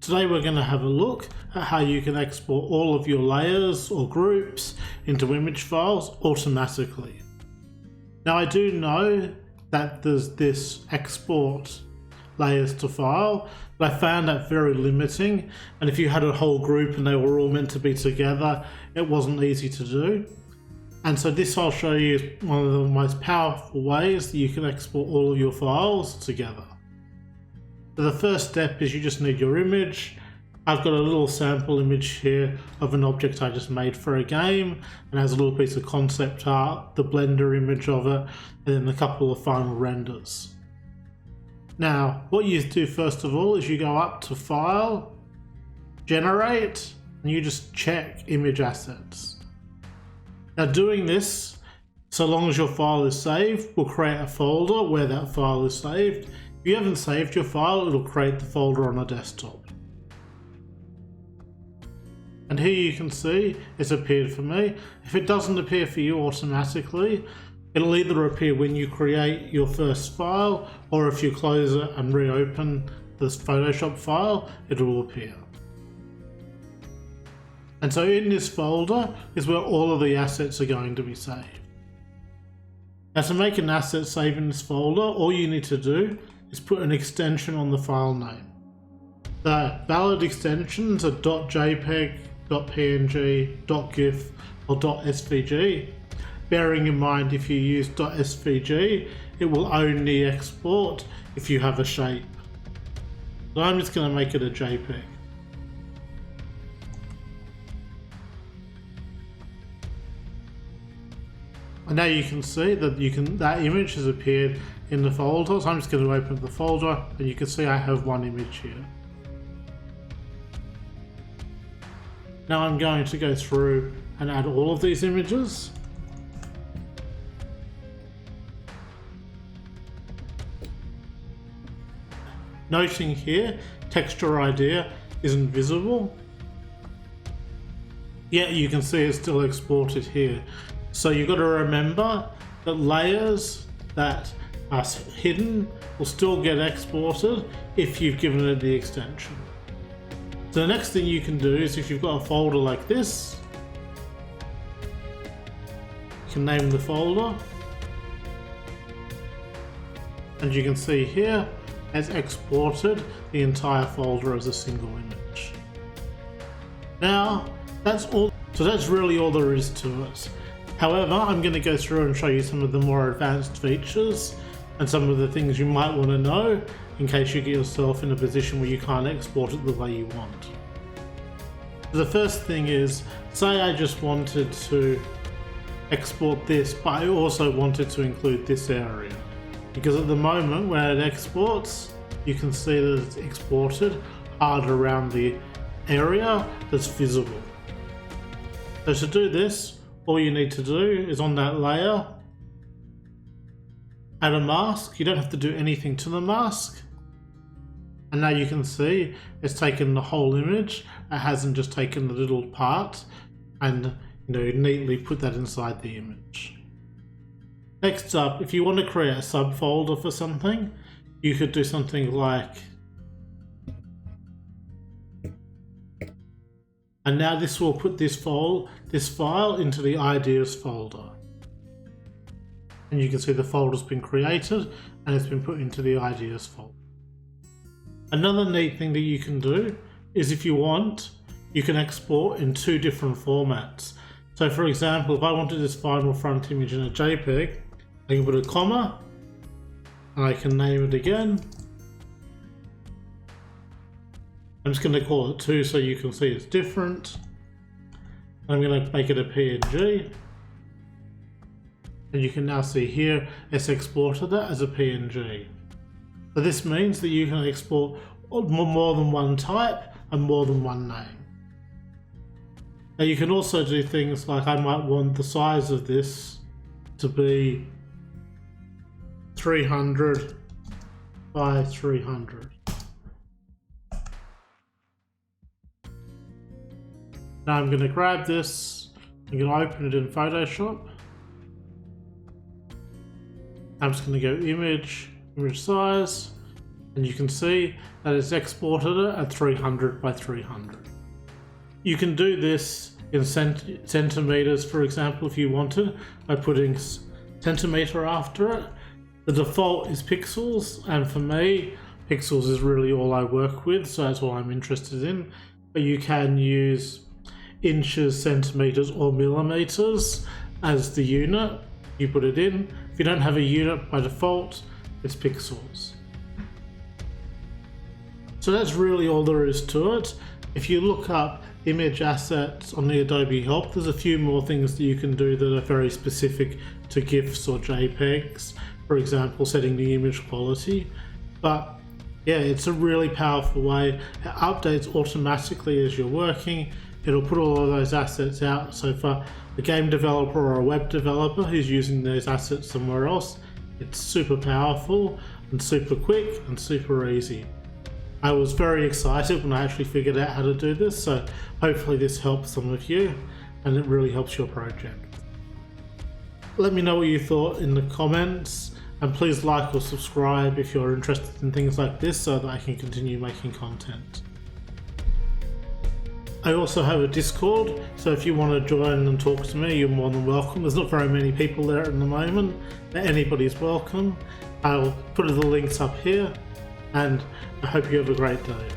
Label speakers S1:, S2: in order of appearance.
S1: Today we're going to have a look at how you can export all of your layers or groups into image files automatically. Now I do know that there's this export layers to file, but I found that very limiting, and if you had a whole group and they were all meant to be together, it wasn't easy to do. And so this I'll show you is one of the most powerful ways that you can export all of your files together. So the first step is you just need your image. I've got a little sample image here of an object I just made for a game, and has a little piece of concept art, the Blender image of it, and then a couple of final renders. Now, what you do first of all is you go up to File, Generate, and you just check Image Assets. Now doing this, so long as your file is saved, will create a folder where that file is saved. If you haven't saved your file, it'll create the folder on a desktop. And here you can see it's appeared for me. If it doesn't appear for you automatically, it'll either appear when you create your first file, or if you close it and reopen this Photoshop file, it will appear. And so in this folder is where all of the assets are going to be saved. Now to make an asset save in this folder, all you need to do is put an extension on the file name. The valid extensions are .jpeg, .png, .gif or .svg. Bearing in mind if you use .svg, it will only export if you have a shape. So I'm just going to make it a JPEG. And now you can see that that image has appeared in the folder. So I'm just going to open the folder, and you can see I have one image here. Now I'm going to go through and add all of these images. Noting here, texture idea isn't visible. Yet you can see it's still exported here. So you've got to remember that layers that are hidden will still get exported if you've given it the extension. So the next thing you can do is, if you've got a folder like this, you can name the folder, and you can see here it's exported the entire folder as a single image. Now that's all. So that's really all there is to it. However, I'm going to go through and show you some of the more advanced features and some of the things you might want to know in case you get yourself in a position where you can't export it the way you want. The first thing is, say I just wanted to export this, but I also wanted to include this area. Because at the moment when it exports, you can see that it's exported hard around the area that's visible. So to do this, all you need to do is on that layer, add a mask. You don't have to do anything to the mask. And now you can see it's taken the whole image. It hasn't just taken the little part and neatly put that inside the image. Next up, if you want to create a subfolder for something, you could do something like, and now this will put this file into the ideas folder. And you can see the folder's been created and it's been put into the ideas folder. Another neat thing that you can do is, if you want, you can export in two different formats. So for example, if I wanted this final front image in a JPEG, I can put a comma and I can name it again. I'm just going to call it 2 so you can see it's different. I'm going to make it a PNG. And you can now see here it's exported that as a PNG. So this means that you can export more than one type and more than one name. Now you can also do things like, I might want the size of this to be 300 by 300. Now I'm going to grab this, I'm going to open it in Photoshop. I'm just going to go image size, and you can see that it's exported it at 300 by 300. You can do this in centimeters, for example, if you wanted, by putting centimeter after it. The default is pixels, and for me, pixels is really all I work with, so that's all I'm interested in. But you can use inches, centimeters, or millimeters as the unit. You put it in. If you don't have a unit by default, it's pixels. So that's really all there is to it. If you look up image assets on the Adobe Help, there's a few more things that you can do that are very specific to GIFs or JPEGs. For example, setting the image quality. But yeah, it's a really powerful way. It updates automatically as you're working. It'll put all of those assets out. So for a game developer or a web developer who's using those assets somewhere else, it's super powerful and super quick and super easy. I was very excited when I actually figured out how to do this, so hopefully this helps some of you and it really helps your project. Let me know what you thought in the comments, and please like or subscribe if you're interested in things like this so that I can continue making content. I also have a Discord, so if you want to join and talk to me, you're more than welcome. There's not very many people there at the moment, but anybody's welcome. I'll put the links up here, and I hope you have a great day.